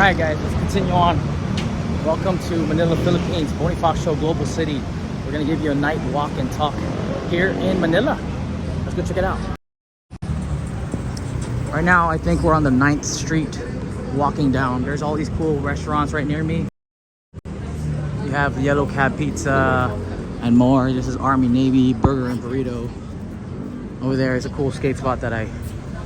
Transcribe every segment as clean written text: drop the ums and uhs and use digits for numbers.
Alright guys, let's continue on. Welcome to Manila Philippines, Bonifacio Show Global City. We're gonna give you a night walk and talk here in Manila. Let's go check it out. Right now I think we're on the 9th Street walking down. There's all these cool restaurants right near me. You have the Yellow Cab Pizza and more. This is Army Navy Burger and Burrito. Over there is a cool skate spot that I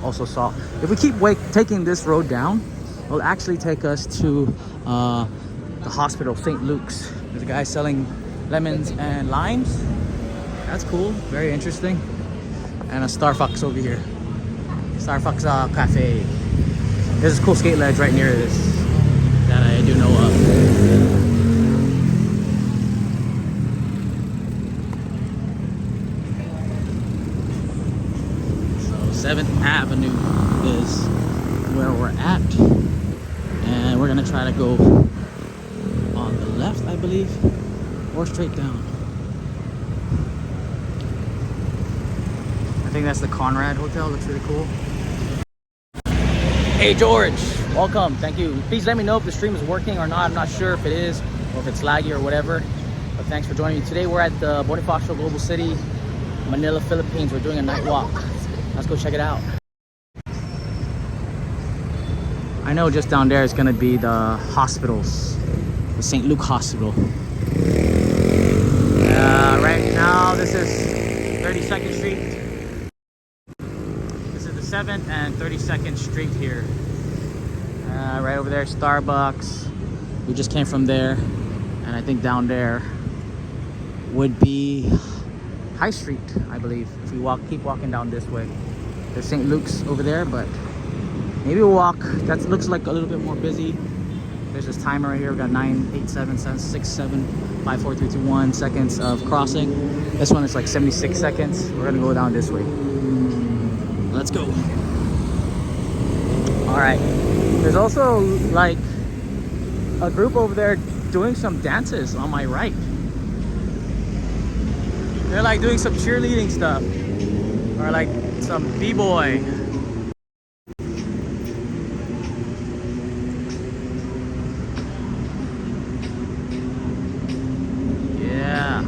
also saw. If we keep taking this road down, it'll actually take us to the hospital, St. Luke's. There's a guy selling lemons and limes. That's cool, very interesting. And a Starbucks over here. Starbucks Cafe. There's a cool skate ledge right near this that I do know of. So 7th Avenue is where we're at. And we're gonna try to go on the left, I believe, or straight down. I think that's the Conrad Hotel. Looks really cool. Hey George, welcome. Thank you. Please let me know if the stream is working or not. I'm not sure if it is or if it's laggy or whatever. But thanks for joining me. Today we're at the Bonifacio Global City, Manila, Philippines. We're doing a night walk. Let's go check it out. I know just down there is going to be the hospitals, the St. Luke Hospital. Right now this is 32nd Street. This is the 7th and 32nd Street here. Right over there, Starbucks. We just came from there. And I think down there would be High Street, I believe, if we keep walking down this way. There's St. Luke's over there, but maybe we'll walk. That looks like a little bit more busy. There's this timer right here. We've got 9, 8, 7, 6, 7, 5, 4, 3, 2, 1 seconds of crossing. This one is like 76 seconds. We're gonna go down this way. Let's go. All right. There's also like a group over there doing some dances on my right. They're like doing some cheerleading stuff or like some b-boy. Yeah.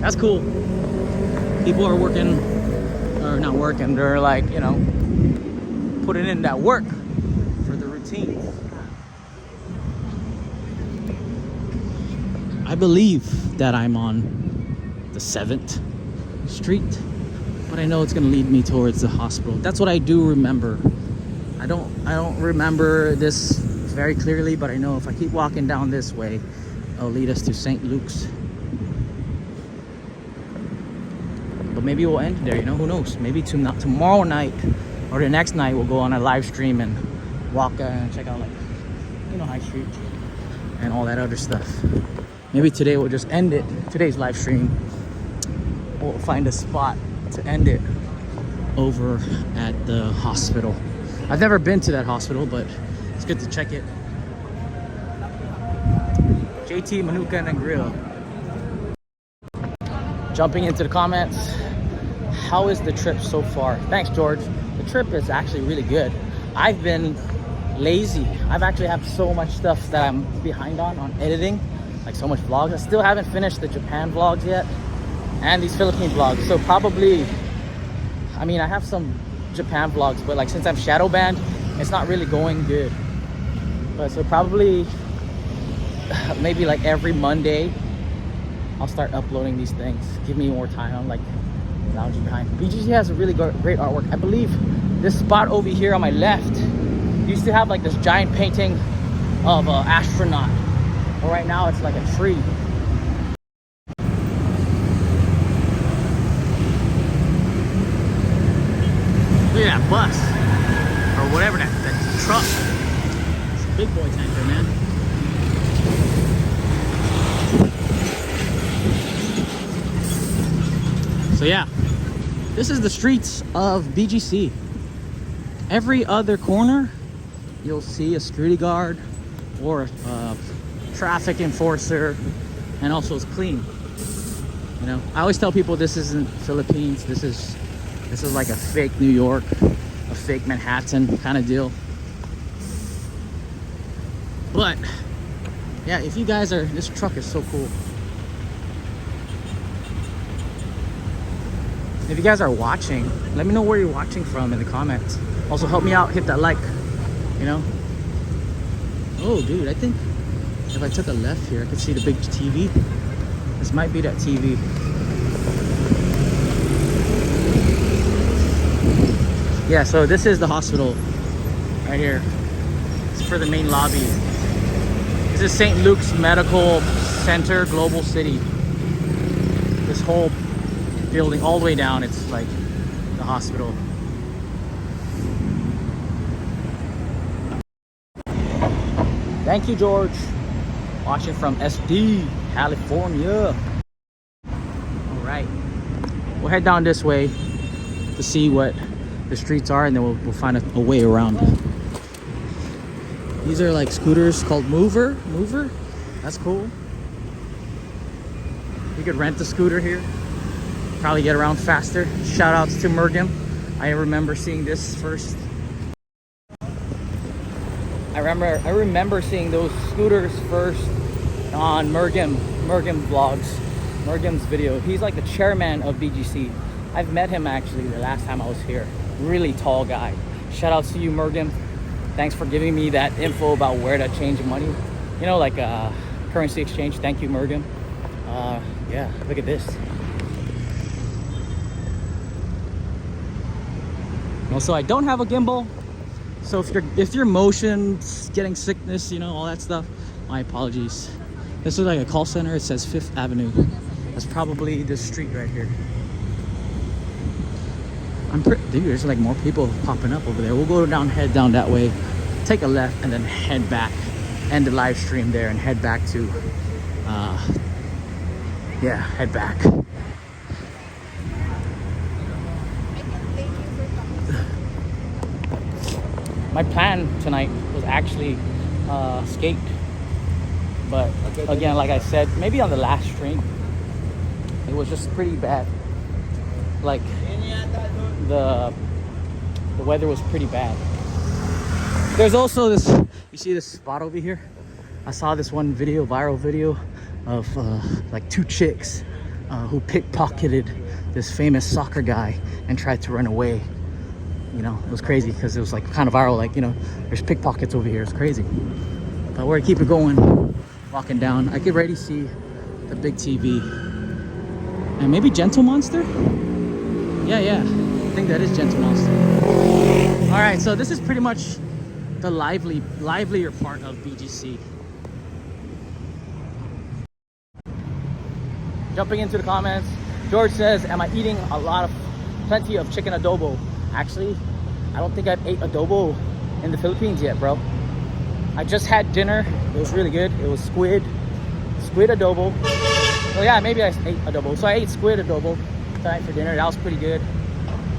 That's cool. People are working, or not working, they're like, you know, putting in that work for the routine. I believe that I'm on the 7th Street, but I know it's gonna lead me towards the hospital. That's what I do remember. I don't remember this very clearly, but I know if I keep walking down this way, it'll lead us to St. Luke's. But maybe we'll end there, you know, who knows? Maybe tomorrow night or the next night we'll go on a live stream and walk and check out, like, you know, High Street and all that other stuff. Maybe today we'll just end it. Today's live stream, we'll find a spot to end it over at the hospital. I've never been to that hospital, but it's good to check it. JT Manukan and Grill. Jumping into the comments. How is the trip so far? Thanks, George. The trip is actually really good. I've been lazy. I've actually have so much stuff that I'm behind on editing, like so much vlogs. I still haven't finished the Japan vlogs yet and these Philippine vlogs. So probably, I mean, I have some Japan vlogs, but like since I'm shadow banned, it's not really going good. But so probably maybe like every Monday I'll start uploading these things. Give me more time. I'm like lounging behind. BGC has a really great artwork. I believe this spot over here on my left used to have like this giant painting of an astronaut. But right now it's like a tree. Look at that bus. Or whatever that truck. It's a big boy tanker, man. So yeah, this is the streets of BGC. Every other corner, you'll see a security guard or a traffic enforcer, and also it's clean. You know, I always tell people this isn't Philippines, this is This is like a fake New York, a fake Manhattan kind of deal. But yeah, if you guys are, this truck is so cool. If you guys are watching, let me know where you're watching from in the comments. Also help me out, hit that like, you know. Oh dude, I think if I took a left here, I could see the big TV. This might be that TV. Yeah, so this is the hospital right here. It's for the main lobby. This is St. Luke's Medical Center, Global City. This whole building all the way down, it's like the hospital. Thank you, George. Watching from SD, California. All right, we'll head down this way to see what the streets are, and then we'll find a way around. These are like scooters called Mover. That's cool. You could rent a scooter here, probably get around faster. Shout outs to Mergim. I remember seeing this first. I remember seeing those scooters first on Mergim vlogs, Mergim's video. He's like the chairman of BGC. I've met him actually the last time I was here. Really tall guy. Shout outs to you, Mergim. Thanks for giving me that info about where to change money. You know, like currency exchange. Thank you, Mergim. Yeah, look at this. Also, I don't have a gimbal, so if your motion's getting sickness, you know, all that stuff, my apologies. This is like a call center. It says 5th Avenue. That's probably this street right here. Dude, there's like more people popping up over there. We'll go down, head down that way, take a left, and then head back, end the live stream there, and head back to, yeah, head back. My plan tonight was actually skate, but again, like I said, maybe on the last stream, it was just pretty bad. Like the weather was pretty bad. There's also this, you see this spot over here? I saw this one video, viral video of like 2 chicks who pickpocketed this famous soccer guy and tried to run away. You know, it was crazy because it was like kind of viral, like, you know, there's pickpockets over here. It's crazy. But we're gonna keep it going, walking down. I could already see the big TV. And maybe Gentle Monster? Yeah. I think that is Gentle Monster. All right, so this is pretty much the livelier part of BGC. Jumping into the comments, George says, am I eating plenty of chicken adobo? Actually, I don't think I've ate adobo in the Philippines yet, bro. I just had dinner. It was really good. It was squid adobo. Oh yeah, maybe I ate adobo. So I ate squid adobo tonight for dinner. That was pretty good.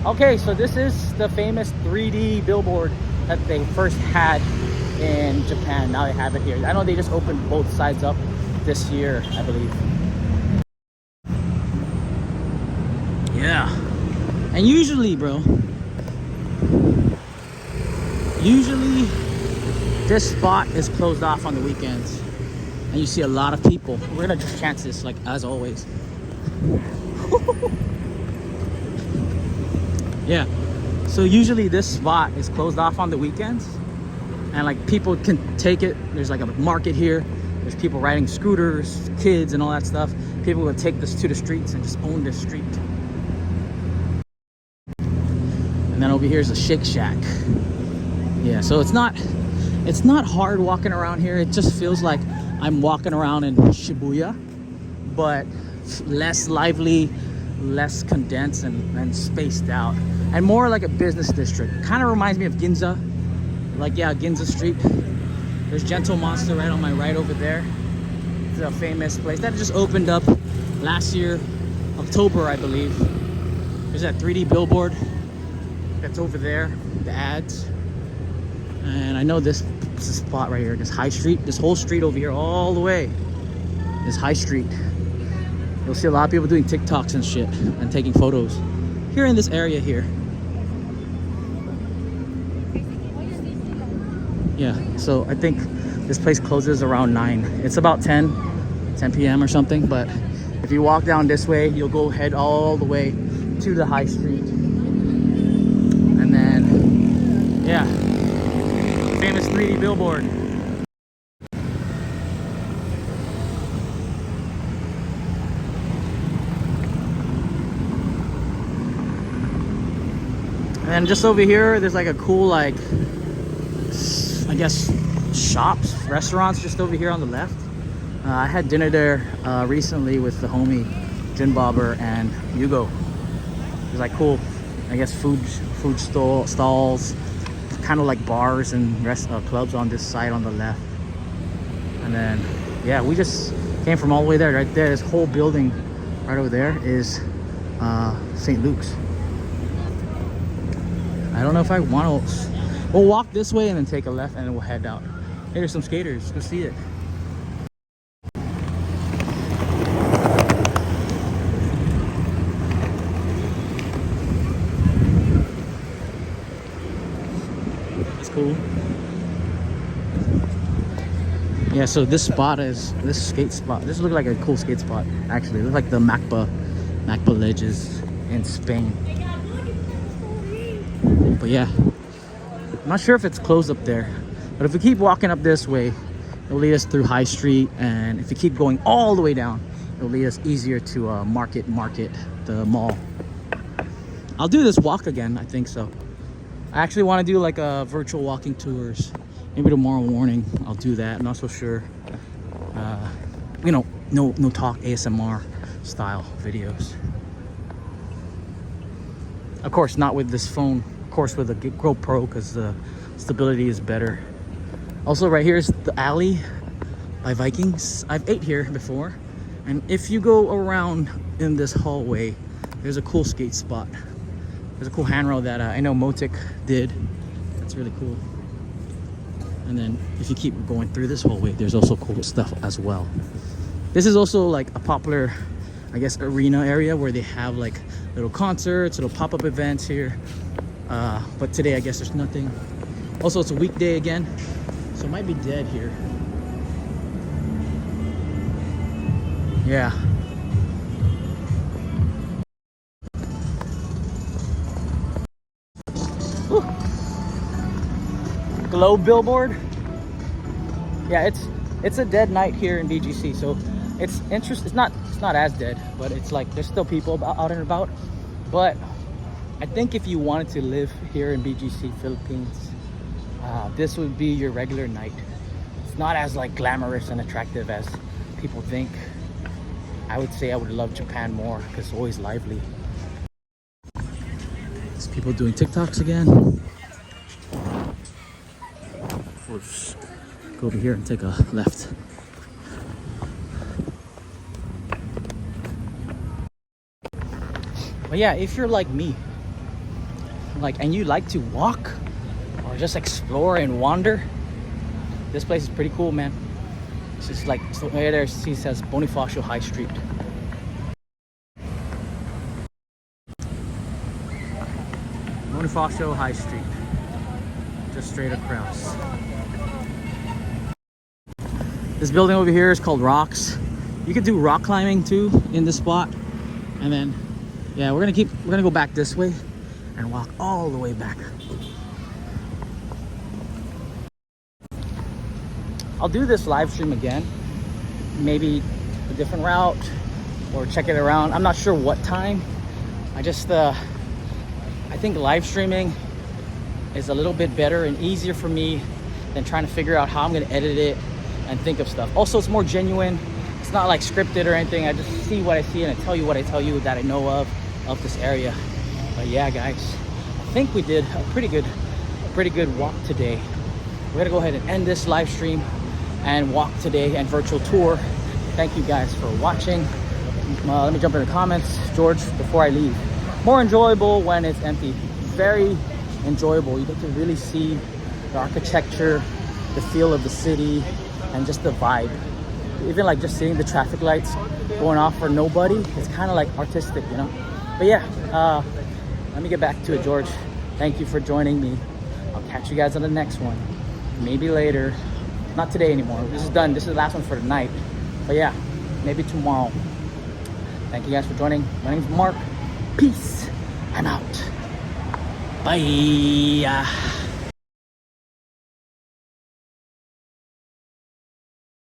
Okay, so this is the famous 3D billboard that they first had in Japan. Now they have it here. I know they just opened both sides up this year, I believe. Yeah. And usually, bro, this spot is closed off on the weekends. And you see a lot of people. We're gonna just chance this, like, as always. Yeah, so usually this spot is closed off on the weekends, and like people can take it. There's like a market here. There's people riding scooters, kids, and all that stuff. People will take this to the streets and just own this street. And then over here is a Shake Shack. Yeah, so it's not hard walking around here. It just feels like I'm walking around in Shibuya, but less lively, less condensed, and spaced out, and more like a business district. Kind of reminds me of Ginza. Like, yeah, Ginza Street. There's Gentle Monster right on my right over there. It's a famous place that just opened up last year, October, I believe. There's that 3D billboard that's over there, the ads. And I know this spot right here, this high street, this whole street over here, all the way, this high street. You'll see a lot of people doing TikToks and shit and taking photos here in this area here. Yeah, so I think this place closes around 9. It's about 10 p.m. or something, but if you walk down this way, you'll go head all the way to the high street. And then, yeah, famous 3D billboard. And then just over here, there's like a cool, like, I guess, shops, restaurants just over here on the left. I had dinner there recently with the homie Jin Bobber and Hugo. There's like cool, I guess, food stalls, kind of like bars and clubs on this side on the left. And then, yeah, we just came from all the way there. Right there, this whole building right over there is St. Luke's. I don't know if I want to. We'll walk this way and then take a left and then we'll head out. Hey, there's some skaters. Go see it. That's cool. Yeah, so this skate spot. This looks like a cool skate spot, actually. It looks like the Macba ledges in Spain. But yeah, I'm not sure if it's closed up there, but if we keep walking up this way, it'll lead us through High Street, and if we keep going all the way down, it'll lead us easier to Market, the mall. I'll do this walk again, I think so. I actually want to do like a virtual walking tours. Maybe tomorrow morning I'll do that. I'm not so sure. You know, no talk ASMR style videos. Of course, not with this phone. Of course, with a GoPro, because the stability is better. Also, right here is the alley by Vikings. I've ate here before, and if you go around in this hallway, there's a cool skate spot. There's a cool handrail that I know Motic did. That's really cool. And then if you keep going through this hallway, there's also cool stuff as well. This is also like a popular, I guess, arena area where they have like little concerts, little pop-up events here. But today I guess there's nothing. Also, it's a weekday again, so it might be dead here. Yeah. Whew. Globe billboard. Yeah, it's a dead night here in BGC, so it's interesting. It's not as dead, but it's like there's still people out and about. But I think if you wanted to live here in BGC Philippines, this would be your regular night. It's not as like glamorous and attractive as people think. I would say I would love Japan more because it's always lively. There's people doing TikToks again. We'll just go over here and take a left. But yeah, if you're like me, and you like to walk or just explore and wander, this place is pretty cool, man. It's just like, so right there, see, it says Bonifacio High Street. Bonifacio High Street, just straight across. This building over here is called Rocks. You could do rock climbing too in this spot. And then, yeah, we're gonna go back this way and walk all the way back. I'll do this live stream again, maybe a different route or check it around. I'm not sure what time. I think live streaming is a little bit better and easier for me than trying to figure out how I'm gonna edit it and think of stuff. Also, it's more genuine. It's not like scripted or anything. I just see what I see and I tell you what I tell you that I know of this area. But yeah, guys, I think we did a pretty good walk today. We're gonna go ahead and end this live stream and walk today and virtual tour. Thank you guys for watching. Let me jump in the comments. George, before I leave, more enjoyable when it's empty. Very enjoyable. You get to really see the architecture, the feel of the city, and just the vibe. Even like just seeing the traffic lights going off for nobody, it's kind of like artistic, you know. But yeah, let me get back to it, George. Thank you for joining me. I'll catch you guys on the next one. Maybe later. Not today anymore. This is done. This is the last one for tonight. But yeah, maybe tomorrow. Thank you guys for joining. My name's Mark. Peace. I'm out. Bye.